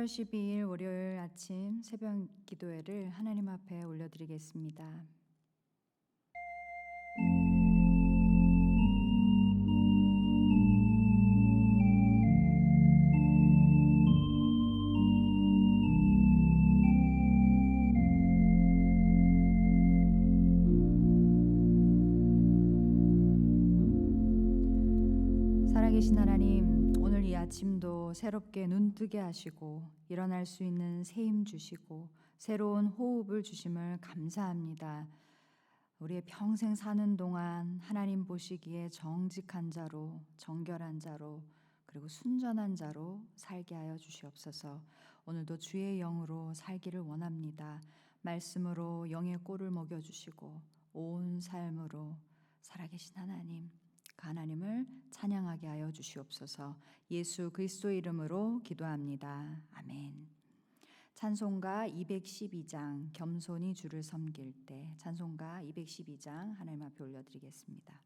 7월 12일 월요일 아침 새벽 기도회를 하나님 앞에 올려드리겠습니다. 살아계신 하나님, 오늘 이 아침도 새롭게 눈뜨게 하시고 일어날 수 있는 새 힘 주시고 새로운 호흡을 주심을 감사합니다. 우리의 평생 사는 동안 하나님 보시기에 정직한 자로, 정결한 자로, 그리고 순전한 자로 살게 하여 주시옵소서. 오늘도 주의 영으로 살기를 원합니다. 말씀으로 영의 꼴을 먹여주시고 온 삶으로 살아계신 하나님, 하나님을 찬양하게 하여 주시옵소서. 예수 그리스도의 이름으로 기도합니다. 아멘. 찬송가 212장 겸손히 주를 섬길 때, 찬송가 212장 하나님 앞에 올려드리겠습니다.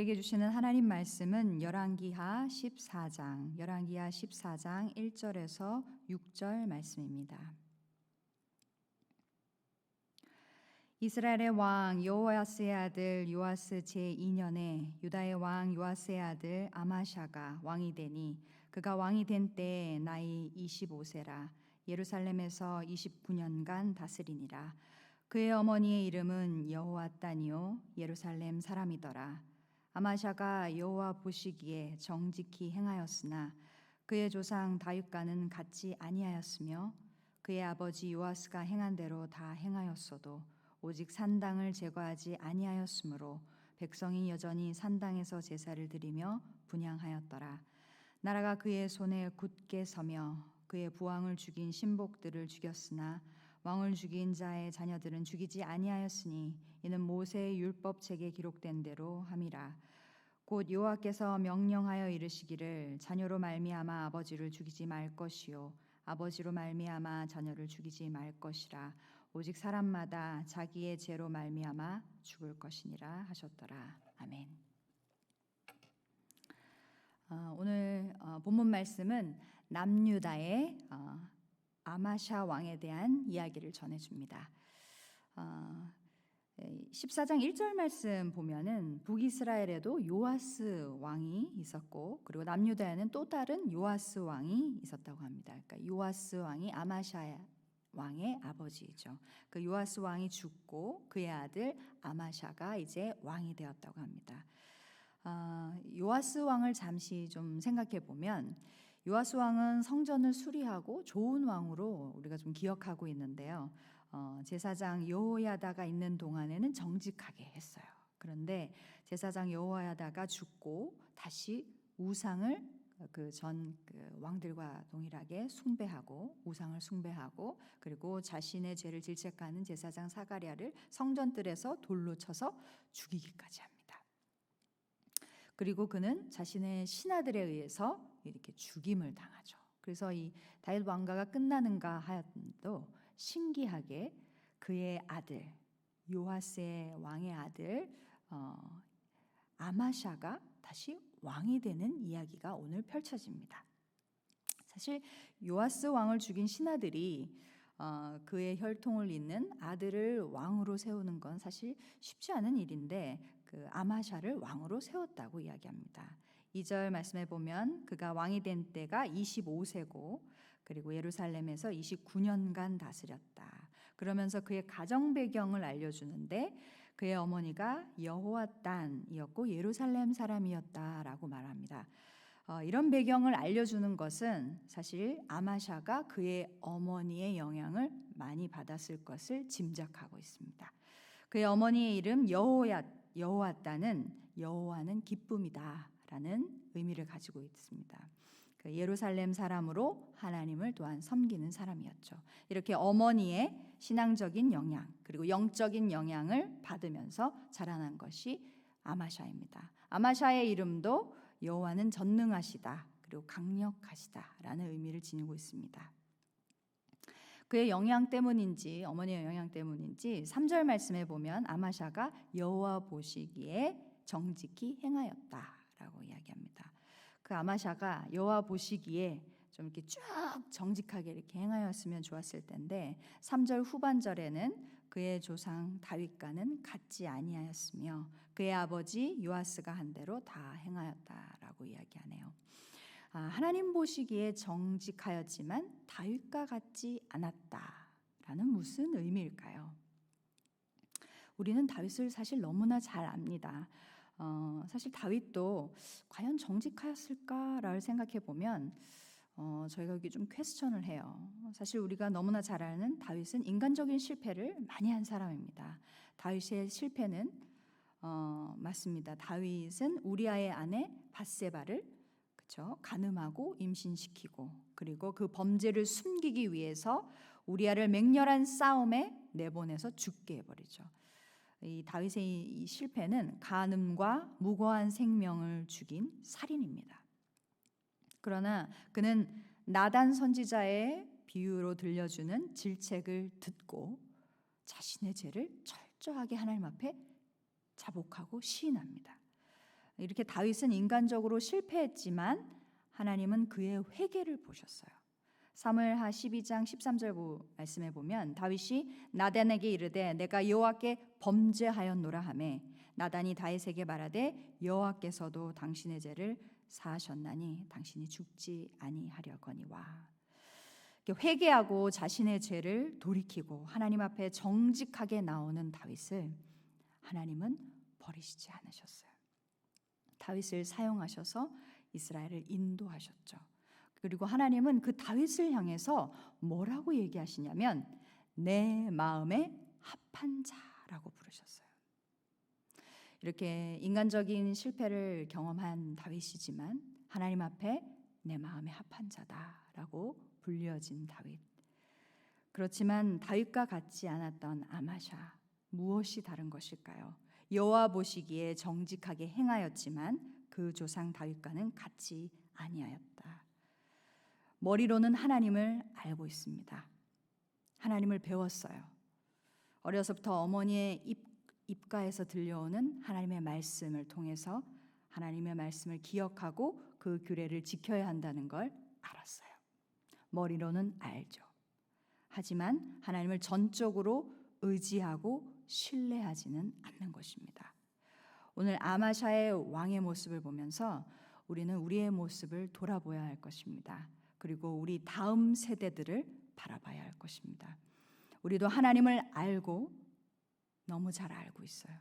우리에게 주시는 하나님 말씀은 열왕기하 14장 1절에서 6절 말씀입니다. 이스라엘의 왕 여호아스의 아들 요아스 제2년에 유다의 왕 요아스의 아들 아마샤가 왕이 되니 그가 왕이 된 때에 나이 25세라 예루살렘에서 29년간 다스리니라. 그의 어머니의 이름은 여호아단이요 예루살렘 사람이더라. 아마샤가 여호와 보시기에 정직히 행하였으나 그의 조상 다윗과는 같지 아니하였으며 그의 아버지 요아스가 행한 대로 다 행하였어도 오직 산당을 제거하지 아니하였으므로 백성이 여전히 산당에서 제사를 드리며 분향하였더라. 나라가 그의 손에 굳게 서며 그의 부왕을 죽인 신복들을 죽였으나 왕을 죽인 자의 자녀들은 죽이지 아니하였으니 이는 모세의 율법책에 기록된 대로 함이라. 곧 여호와께서 명령하여 이르시기를 자녀로 말미암아 아버지를 죽이지 말 것이요 아버지로 말미암아 자녀를 죽이지 말 것이라. 오직 사람마다 자기의 죄로 말미암아 죽을 것이니라 하셨더라. 아멘. 오늘 본문 말씀은 남유다의 아마샤 왕에 대한 이야기를 전해줍니다. 14장 1절 말씀 보면은 북이스라엘에도 요아스 왕이 있었고 그리고 남유다에는 또 다른 요아스 왕이 있었다고 합니다. 그러니까 요아스 왕이 아마샤 왕의 아버지이죠. 그 요아스 왕이 죽고 그의 아들 아마샤가 이제 왕이 되었다고 합니다. 요아스 왕을 잠시 좀 생각해 보면 요아스 왕은 성전을 수리하고 좋은 왕으로 우리가 좀 기억하고 있는데요. 제사장 여호야다가 있는 동안에는 정직하게 했어요. 그런데 제사장 여호야다가 죽고 다시 우상을 그 왕들과 동일하게 숭배하고 우상을 숭배하고 그리고 자신의 죄를 질책하는 제사장 사가랴를 성전뜰에서 돌로 쳐서 죽이기까지 합니다. 그리고 그는 자신의 신하들에 의해서 이렇게 죽임을 당하죠. 그래서 이 다윗 왕가가 끝나는가 하여도 신기하게 그의 아들 요아스의 왕의 아들 아마샤가 다시 왕이 되는 이야기가 오늘 펼쳐집니다. 사실 요아스 왕을 죽인 신하들이 그의 혈통을 잇는 아들을 왕으로 세우는 건 사실 쉽지 않은 일인데 그 아마샤를 왕으로 세웠다고 이야기합니다. 2절 말씀에 보면 그가 왕이 된 때가 25세고 그리고 예루살렘에서 29년간 다스렸다. 그러면서 그의 가정 배경을 알려주는데 그의 어머니가 여호와단이었고 예루살렘 사람이었다라고 말합니다. 이런 배경을 알려주는 것은 사실 아마샤가 그의 어머니의 영향을 많이 받았을 것을 짐작하고 있습니다. 그의 어머니의 이름 여호와단은 여호와는 기쁨이다라는 의미를 가지고 있습니다. 예루살렘 사람으로 하나님을 또한 섬기는 사람이었죠. 이렇게 어머니의 신앙적인 영향 그리고 영적인 영향을 받으면서 자라난 것이 아마샤입니다. 아마샤의 이름도 여호와는 전능하시다 그리고 강력하시다라는 의미를 지니고 있습니다. 그의 영향 때문인지 어머니의 영향 때문인지 3절 말씀에 보면 아마샤가 여호와 보시기에 정직히 행하였다라고 이야기합니다. 그 아마샤가 여호와 보시기에 좀 이렇게 쭉 정직하게 이렇게 행하였으면 좋았을 텐데 3절 후반절에는 그의 조상 다윗과는 같지 아니하였으며 그의 아버지 요아스가 한 대로 다 행하였다라고 이야기하네요. 하나님 보시기에 정직하였지만 다윗과 같지 않았다라는 무슨 의미일까요? 우리는 다윗을 사실 너무나 잘 압니다. 사실 다윗도 과연 정직하였을까를 생각해 보면 저희가 여기 좀 퀘스천을 해요. 사실 우리가 너무나 잘 아는 다윗은 인간적인 실패를 많이 한 사람입니다. 다윗의 실패는 맞습니다. 다윗은 우리아의 아내 밧세바를 그렇죠? 간음하고 임신시키고 그리고 그 범죄를 숨기기 위해서 우리아를 맹렬한 싸움에 내보내서 죽게 해버리죠. 이 다윗의 이 실패는 간음과 무고한 생명을 죽인 살인입니다. 그러나 그는 나단 선지자의 비유로 들려주는 질책을 듣고 자신의 죄를 철저하게 하나님 앞에 자복하고 시인합니다. 이렇게 다윗은 인간적으로 실패했지만 하나님은 그의 회개를 보셨어요. 사무엘하 12장 13절 말씀에 보면 다윗이 나단에게 이르되 내가 여호와께 범죄하였노라 하매 나단이 다윗에게 말하되 여호와께서도 당신의 죄를 사하셨나니 당신이 죽지 아니하려거니와. 회개하고 자신의 죄를 돌이키고 하나님 앞에 정직하게 나오는 다윗을 하나님은 버리시지 않으셨어요. 다윗을 사용하셔서 이스라엘을 인도하셨죠. 그리고 하나님은 그 다윗을 향해서 뭐라고 얘기하시냐면 내 마음에 합한 자라고 부르셨어요. 이렇게 인간적인 실패를 경험한 다윗이지만 하나님 앞에 내 마음에 합한 자다라고 불려진 다윗. 그렇지만 다윗과 같지 않았던 아마샤, 무엇이 다른 것일까요? 여호와 보시기에 정직하게 행하였지만 그 조상 다윗과는 같지 아니하였다. 머리로는 하나님을 알고 있습니다. 하나님을 배웠어요. 어려서부터 어머니의 입가에서 들려오는 하나님의 말씀을 통해서 하나님의 말씀을 기억하고 그 규례를 지켜야 한다는 걸 알았어요. 머리로는 알죠. 하지만 하나님을 전적으로 의지하고 신뢰하지는 않는 것입니다. 오늘 아마샤의 왕의 모습을 보면서 우리는 우리의 모습을 돌아보아야 할 것입니다. 그리고 우리 다음 세대들을 바라봐야 할 것입니다. 우리도 하나님을 알고 너무 잘 알고 있어요.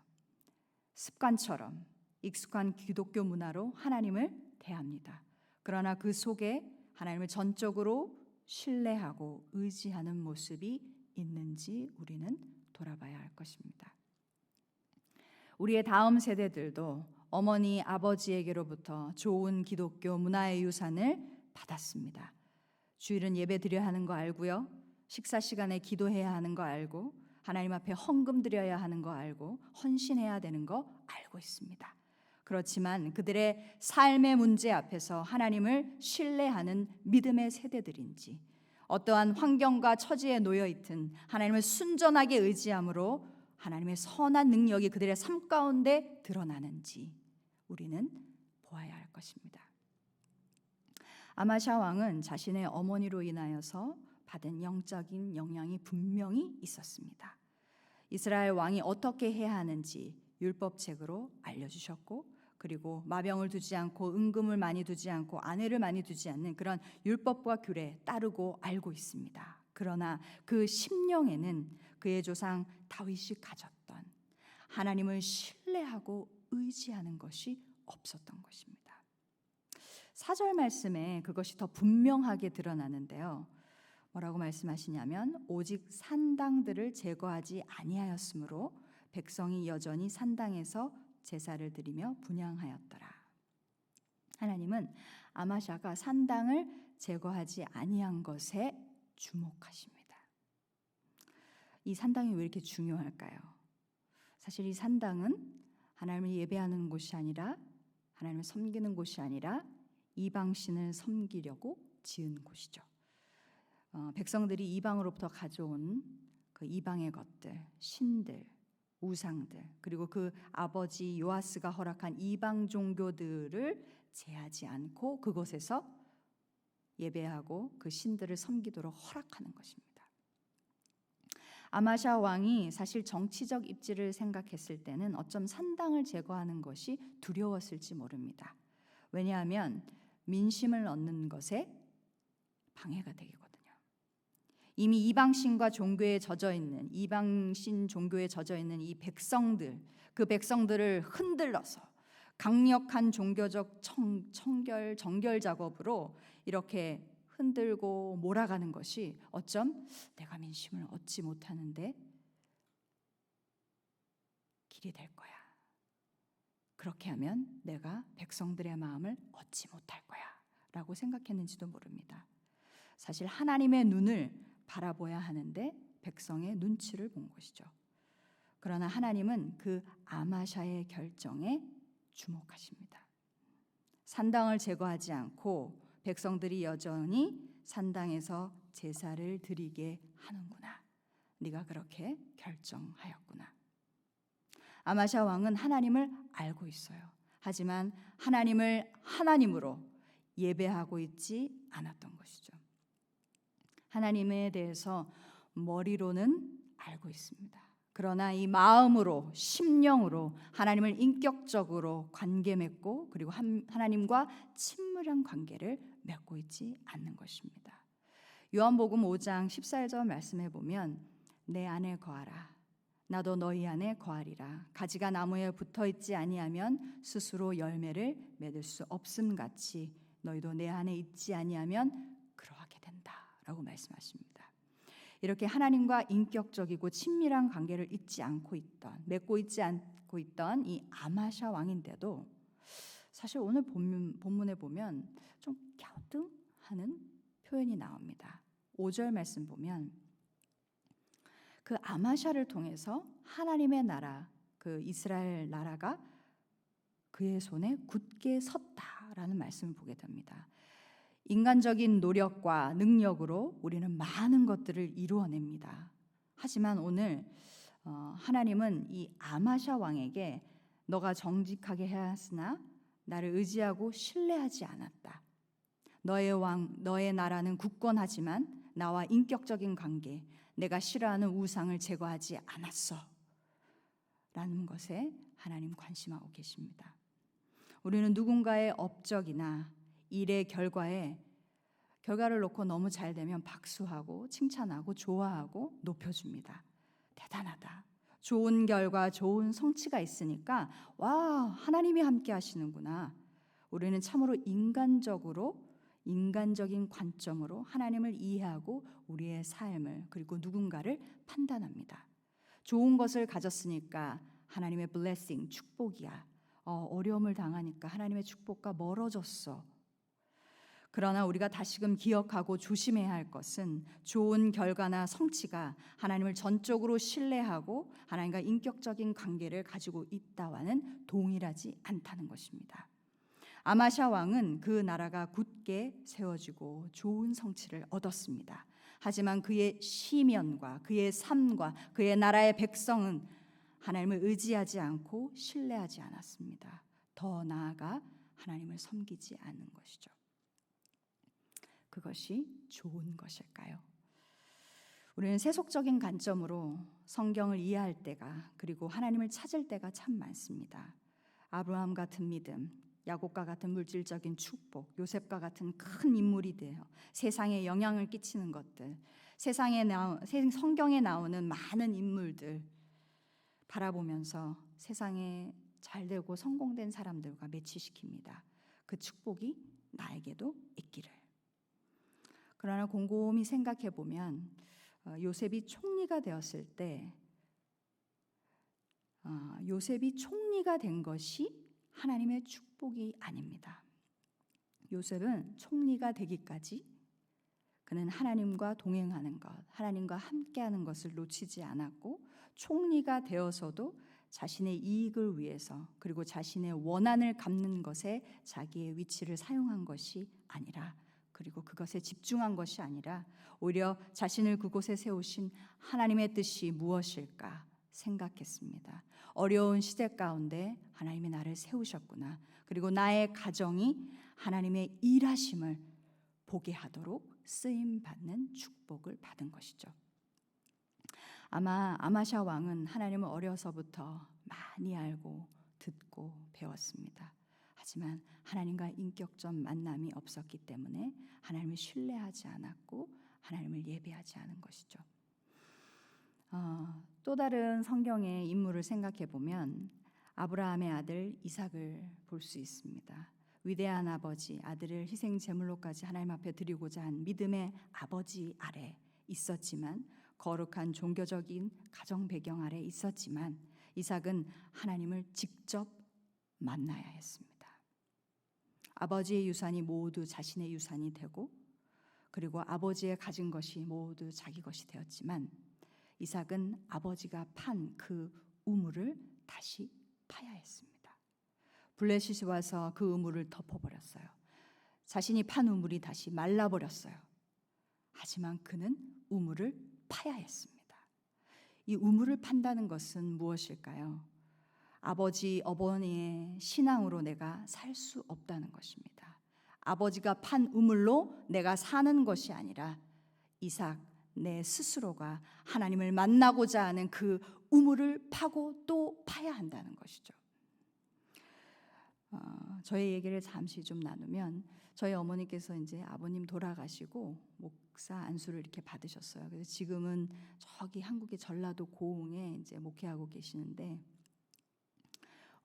습관처럼 익숙한 기독교 문화로 하나님을 대합니다. 그러나 그 속에 하나님을 전적으로 신뢰하고 의지하는 모습이 있는지 우리는 돌아봐야 할 것입니다. 우리의 다음 세대들도 어머니, 아버지에게로부터 좋은 기독교 문화의 유산을 받았습니다. 주일은 예배 드려야 하는 거 알고요. 식사 시간에 기도해야 하는 거 알고 하나님 앞에 헌금 드려야 하는 거 알고 헌신해야 되는 거 알고 있습니다. 그렇지만 그들의 삶의 문제 앞에서 하나님을 신뢰하는 믿음의 세대들인지 어떠한 환경과 처지에 놓여 있든 하나님을 순전하게 의지함으로 하나님의 선한 능력이 그들의 삶 가운데 드러나는지 우리는 보아야 할 것입니다. 아마샤 왕은 자신의 어머니로 인하여서 받은 영적인 영향이 분명히 있었습니다. 이스라엘 왕이 어떻게 해야 하는지 율법책으로 알려주셨고 그리고 마병을 두지 않고 은금을 많이 두지 않고 아내를 많이 두지 않는 그런 율법과 규례 따르고 알고 있습니다. 그러나 그 심령에는 그의 조상 다윗이 가졌던 하나님을 신뢰하고 의지하는 것이 없었던 것입니다. 4절 말씀에 그것이 더 분명하게 드러나는데요. 뭐라고 말씀하시냐면 오직 산당들을 제거하지 아니하였으므로 백성이 여전히 산당에서 제사를 드리며 분향하였더라. 하나님은 아마샤가 산당을 제거하지 아니한 것에 주목하십니다. 이 산당이 왜 이렇게 중요할까요? 사실 이 산당은 하나님을 예배하는 곳이 아니라 하나님을 섬기는 곳이 아니라 이방신을 섬기려고 지은 곳이죠. 백성들이 이방으로부터 가져온 그 이방의 것들, 신들, 우상들 그리고 그 아버지 요아스가 허락한 이방 종교들을 제하지 않고 그곳에서 예배하고 그 신들을 섬기도록 허락하는 것입니다. 아마샤 왕이 사실 정치적 입지를 생각했을 때는 어쩜 산당을 제거하는 것이 두려웠을지 모릅니다. 왜냐하면 민심을 얻는 것에 방해가 되거든요. 이미 이방신과 종교에 젖어 있는 이방신 종교에 젖어 있는 이 백성들, 그 백성들을 흔들러서 강력한 종교적 정결 작업으로 이렇게 흔들고 몰아가는 것이 어쩜 내가 민심을 얻지 못하는데 길이 될 거야. 그렇게 하면 내가 백성들의 마음을 얻지 못할 거야 라고 생각했는지도 모릅니다. 사실 하나님의 눈을 바라봐야 하는데 백성의 눈치를 본 것이죠. 그러나 하나님은 그 아마샤의 결정에 주목하십니다. 산당을 제거하지 않고 백성들이 여전히 산당에서 제사를 드리게 하는구나. 네가 그렇게 결정하였구나. 아마샤 왕은 하나님을 알고 있어요. 하지만 하나님을 하나님으로 예배하고 있지 않았던 것이죠. 하나님에 대해서 머리로는 알고 있습니다. 그러나 이 마음으로, 심령으로 하나님을 인격적으로 관계 맺고 그리고 하나님과 친밀한 관계를 맺고 있지 않는 것입니다. 요한복음 5장 14절 말씀해 보면 내 안에 거하라. 나도 너희 안에 거하리라. 가지가 나무에 붙어 있지 아니하면 스스로 열매를 맺을 수 없음 같이 너희도 내 안에 있지 아니하면 그러하게 된다라고 말씀하십니다. 이렇게 하나님과 인격적이고 친밀한 관계를 맺고 있지 않고 있던 이 아마샤 왕인데도 사실 오늘 본문에 보면 좀 갸우뚱하는 표현이 나옵니다. 5절 말씀 보면 그 아마샤를 통해서 하나님의 나라, 그 이스라엘 나라가 그의 손에 굳게 섰다라는 말씀을 보게 됩니다. 인간적인 노력과 능력으로 우리는 많은 것들을 이루어냅니다. 하지만 오늘 하나님은 이 아마샤 왕에게 너가 정직하게 하였으나 나를 의지하고 신뢰하지 않았다. 너의 나라는 굳건하지만 나와 인격적인 관계, 내가 싫어하는 우상을 제거하지 않았어. 라는 것에 하나님 관심하고 계십니다. 우리는 누군가의 업적이나 일의 결과를 놓고 너무 잘 되면 박수하고 칭찬하고 좋아하고 높여줍니다. 대단하다. 좋은 결과, 좋은 성취가 있으니까 와, 하나님이 함께 하시는구나. 우리는 참으로 인간적인 관점으로 하나님을 이해하고 우리의 삶을 그리고 누군가를 판단합니다. 좋은 것을 가졌으니까 하나님의 blessing, 축복이야. 어려움을 당하니까 하나님의 축복과 멀어졌어. 그러나 우리가 다시금 기억하고 조심해야 할 것은 좋은 결과나 성취가 하나님을 전적으로 신뢰하고 하나님과 인격적인 관계를 가지고 있다와는 동일하지 않다는 것입니다. 아마샤 왕은 그 나라가 굳게 세워지고 좋은 성취를 얻었습니다. 하지만 그의 시면과 그의 삶과 그의 나라의 백성은 하나님을 의지하지 않고 신뢰하지 않았습니다. 더 나아가 하나님을 섬기지 않는 것이죠. 그것이 좋은 것일까요? 우리는 세속적인 관점으로 성경을 이해할 때가 그리고 하나님을 찾을 때가 참 많습니다. 아브라함 같은 믿음, 야곱과 같은 물질적인 축복, 요셉과 같은 큰 인물이 되어 세상에 영향을 끼치는 것들, 성경에 나오는 많은 인물들 바라보면서 세상에 잘되고 성공된 사람들과 매치시킵니다. 그 축복이 나에게도 있기를. 그러나 곰곰이 생각해 보면 요셉이 총리가 되었을 때 요셉이 총리가 된 것이 하나님의 축복이 아닙니다. 요셉은 총리가 되기까지 그는 하나님과 동행하는 것, 하나님과 함께하는 것을 놓치지 않았고 총리가 되어서도 자신의 이익을 위해서 그리고 자신의 원한을 갚는 것에 자기의 위치를 사용한 것이 아니라 그리고 그것에 집중한 것이 아니라 오히려 자신을 그곳에 세우신 하나님의 뜻이 무엇일까 생각했습니다. 어려운 시대 가운데 하나님이 나를 세우셨구나. 그리고 나의 가정이 하나님의 일하심을 보게 하도록 쓰임받는 축복을 받은 것이죠. 아마 아마샤 왕은 하나님을 어려서부터 많이 알고 듣고 배웠습니다. 하지만 하나님과 인격적 만남이 없었기 때문에 하나님을 신뢰하지 않았고 하나님을 예배하지 않은 것이죠. 또 다른 성경의 인물을 생각해 보면 아브라함의 아들 이삭을 볼 수 있습니다. 위대한 아버지, 아들을 희생 제물로까지 하나님 앞에 드리고자 한 믿음의 아버지 아래 있었지만 거룩한 종교적인 가정 배경 아래 있었지만 이삭은 하나님을 직접 만나야 했습니다. 아버지의 유산이 모두 자신의 유산이 되고 그리고 아버지의 가진 것이 모두 자기 것이 되었지만 이삭은 아버지가 판 그 우물을 다시 파야 했습니다. 블레셋이 와서 그 우물을 덮어버렸어요. 자신이 판 우물이 다시 말라버렸어요. 하지만 그는 우물을 파야 했습니다. 이 우물을 판다는 것은 무엇일까요? 아버지, 어머니의 신앙으로 내가 살 수 없다는 것입니다. 아버지가 판 우물로 내가 사는 것이 아니라 이삭, 내 스스로가 하나님을 만나고자 하는 그 우물을 파고 또 파야 한다는 것이죠. 저희 얘기를 잠시 좀 나누면 저희 어머니께서 이제 아버님 돌아가시고 목사 안수를 이렇게 받으셨어요. 그래서 지금은 저기 한국의 전라도 고흥에 이제 목회하고 계시는데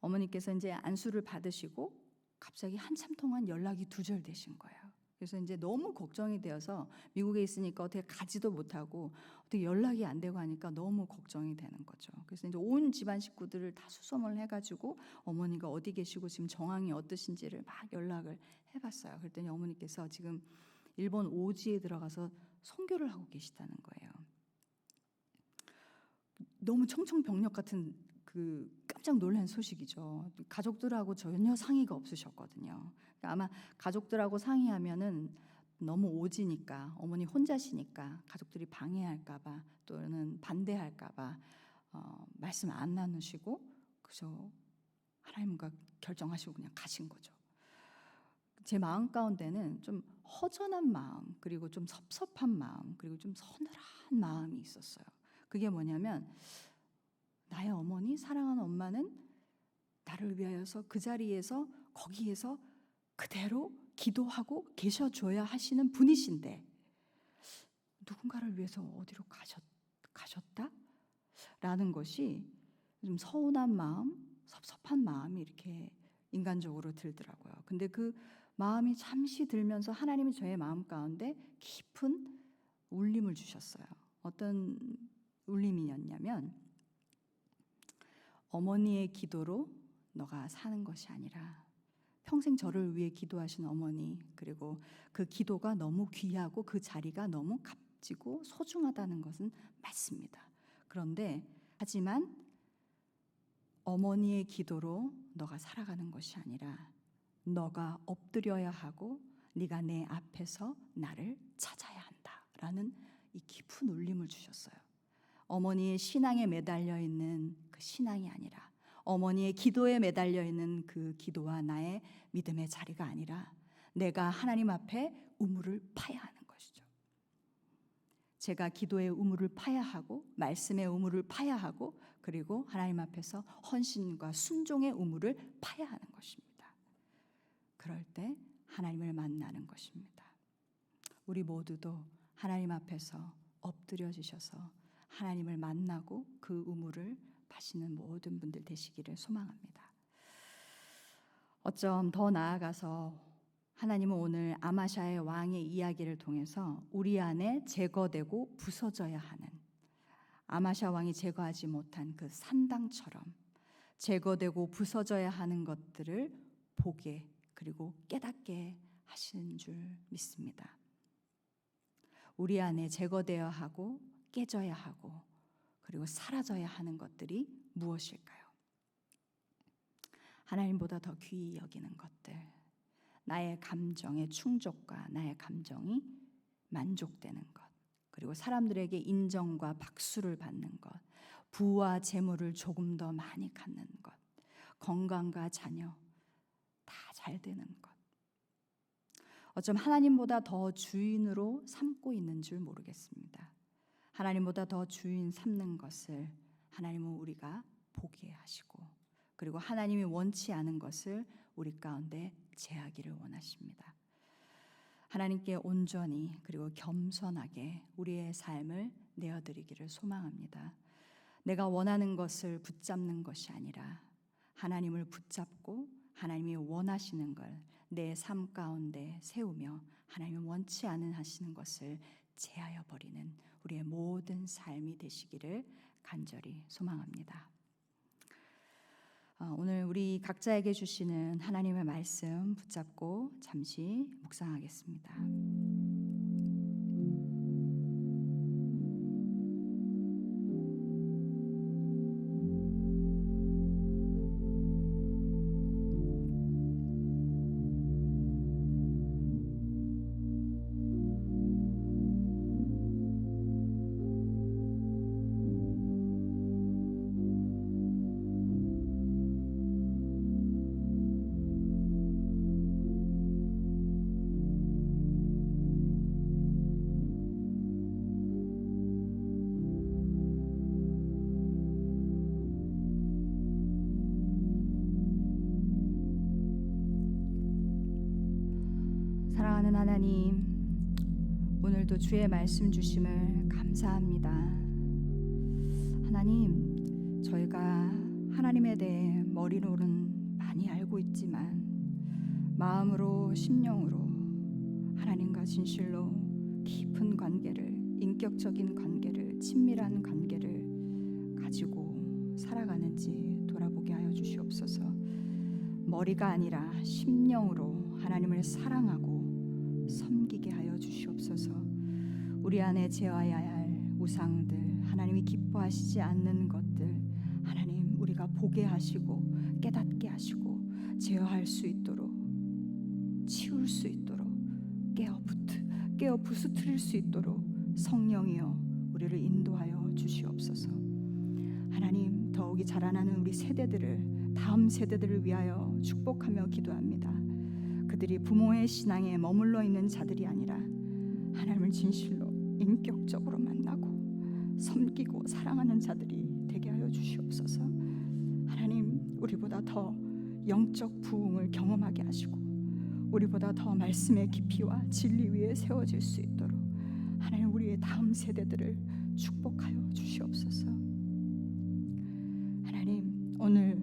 어머니께서 이제 안수를 받으시고 갑자기 한참 동안 연락이 두절되신 거예요. 그래서 이제 너무 걱정이 되어서 미국에 있으니까 어떻게 가지도 못하고 어떻게 연락이 안 되고 하니까 너무 걱정이 되는 거죠. 그래서 이제 온 집안 식구들을 다 수소문을 해가지고 어머니가 어디 계시고 지금 정황이 어떠신지를 막 연락을 해봤어요. 그랬더니 어머니께서 지금 일본 오지에 들어가서 선교를 하고 계시다는 거예요. 너무 청천벽력 같은 그 깜짝 놀란 소식이죠. 가족들하고 전혀 상의가 없으셨거든요. 그러니까 아마 가족들하고 상의하면은 너무 오지니까 어머니 혼자시니까 가족들이 방해할까봐 또는 반대할까봐 말씀 안 나누시고 그저 하나님과 결정하시고 그냥 가신 거죠. 제 마음 가운데는 좀 허전한 마음 그리고 좀 섭섭한 마음 그리고 좀 서늘한 마음이 있었어요. 그게 뭐냐면 나의 어머니, 사랑하는 엄마는 나를 위하여서 그 자리에서 거기에서 그대로 기도하고 계셔줘야 하시는 분이신데 누군가를 위해서 어디로 가셨다? 라는 것이 좀 서운한 마음, 섭섭한 마음이 이렇게 인간적으로 들더라고요. 근데 그 마음이 잠시 들면서 하나님이 저의 마음 가운데 깊은 울림을 주셨어요. 어떤 울림이었냐면 어머니의 기도로 너가 사는 것이 아니라 평생 저를 위해 기도하신 어머니, 그리고 그 기도가 너무 귀하고 그 자리가 너무 값지고 소중하다는 것은 맞습니다. 그런데 하지만 어머니의 기도로 너가 살아가는 것이 아니라 너가 엎드려야 하고 네가 내 앞에서 나를 찾아야 한다라는 이 깊은 울림을 주셨어요. 어머니의 신앙에 매달려 있는 그 신앙이 아니라 어머니의 기도에 매달려 있는 그 기도와 나의 믿음의 자리가 아니라 내가 하나님 앞에 우물을 파야 하는 것이죠. 제가 기도의 우물을 파야 하고 말씀의 우물을 파야 하고 그리고 하나님 앞에서 헌신과 순종의 우물을 파야 하는 것입니다. 그럴 때 하나님을 만나는 것입니다. 우리 모두도 하나님 앞에서 엎드려지셔서 하나님을 만나고 그 우물을 파시는 모든 분들 되시기를 소망합니다. 어쩜 더 나아가서 하나님은 오늘 아마샤의 왕의 이야기를 통해서 우리 안에 제거되고 부서져야 하는 아마샤 왕이 제거하지 못한 그 산당처럼 제거되고 부서져야 하는 것들을 보게 그리고 깨닫게 하시는 줄 믿습니다. 우리 안에 제거되어야 하고 깨져야 하고 그리고 사라져야 하는 것들이 무엇일까요? 하나님보다 더 귀히 여기는 것들, 나의 감정의 충족과 나의 감정이 만족되는 것, 그리고 사람들에게 인정과 박수를 받는 것, 부와 재물을 조금 더 많이 갖는 것, 건강과 자녀 다 잘 되는 것. 어쩜 하나님보다 더 주인으로 삼고 있는 줄 모르겠습니다. 하나님보다 더 주인 삼는 것을 하나님은 우리가 보게 하시고 그리고 하나님이 원치 않은 것을 우리 가운데 제하기를 원하십니다. 하나님께 온전히 그리고 겸손하게 우리의 삶을 내어드리기를 소망합니다. 내가 원하는 것을 붙잡는 것이 아니라 하나님을 붙잡고 하나님이 원하시는 걸 내 삶 가운데 세우며 하나님이 원치 않은 하시는 것을 제하여 버리는 우리의 모든 삶이 되시기를 간절히 소망합니다. 오늘 우리 각자에게 주시는 하나님의 말씀 붙잡고 잠시 묵상하겠습니다. 사랑하는 하나님, 오늘도 주의 말씀 주심을 감사합니다. 하나님, 저희가 하나님에 대해 머리로는 많이 알고 있지만 마음으로 심령으로 하나님과 진실로 깊은 관계를, 인격적인 관계를, 친밀한 관계를 가지고 살아가는지 돌아보게 하여 주시옵소서. 머리가 아니라 심령으로 하나님을 사랑하고 섬기게 하여 주시옵소서. 우리 안에 제어해야 할 우상들, 하나님이 기뻐하시지 않는 것들, 하나님 우리가 보게 하시고 깨닫게 하시고 제어할 수 있도록, 치울 수 있도록, 깨어 부수트릴 수 있도록 성령이여 우리를 인도하여 주시옵소서. 하나님, 더욱이 자라나는 우리 세대들을, 다음 세대들을 위하여 축복하며 기도합니다. 그들이 부모의 신앙에 머물러 있는 자들이 아니라 하나님을 진실로 인격적으로 만나고 섬기고 사랑하는 자들이 되게 하여 주시옵소서. 하나님, 우리보다 더 영적 부흥을 경험하게 하시고 우리보다 더 말씀의 깊이와 진리 위에 세워질 수 있도록 하나님, 우리의 다음 세대들을 축복하여 주시옵소서. 하나님, 오늘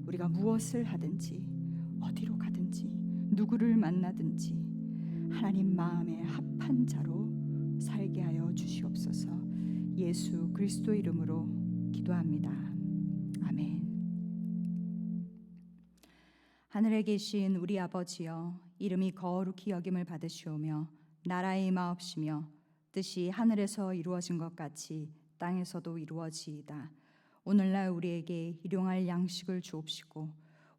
우리가 무엇을 하든지 어디로 가든지 누구를 만나든지 하나님 마음에 합한 자로 살게 하여 주시옵소서. 예수 그리스도 이름으로 기도합니다. 아멘. 하늘에 계신 우리 아버지여, 이름이 거룩히 여김을 받으시오며 나라의 임하옵시며 뜻이 하늘에서 이루어진 것 같이 땅에서도 이루어지이다. 오늘날 우리에게 일용할 양식을 주옵시고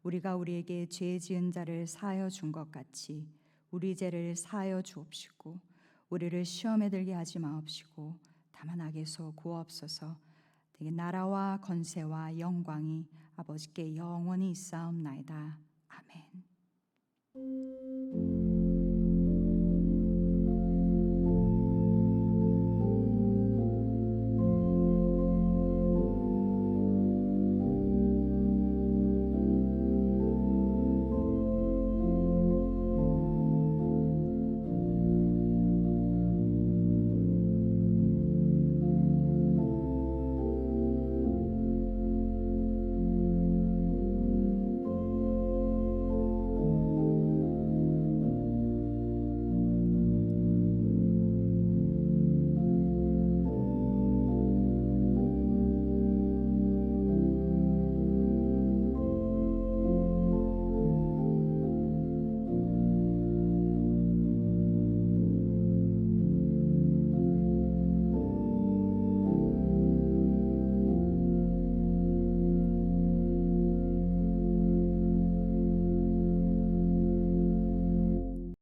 우리가 우리에게 죄 지은 자를 사하여 준 것 같이 우리 죄를 사하여 주옵시고 우리를 시험에 들게 하지 마옵시고 다만 악에서 구하옵소서. 되게 나라와 권세와 영광이 아버지께 영원히 있사옵나이다. 아멘.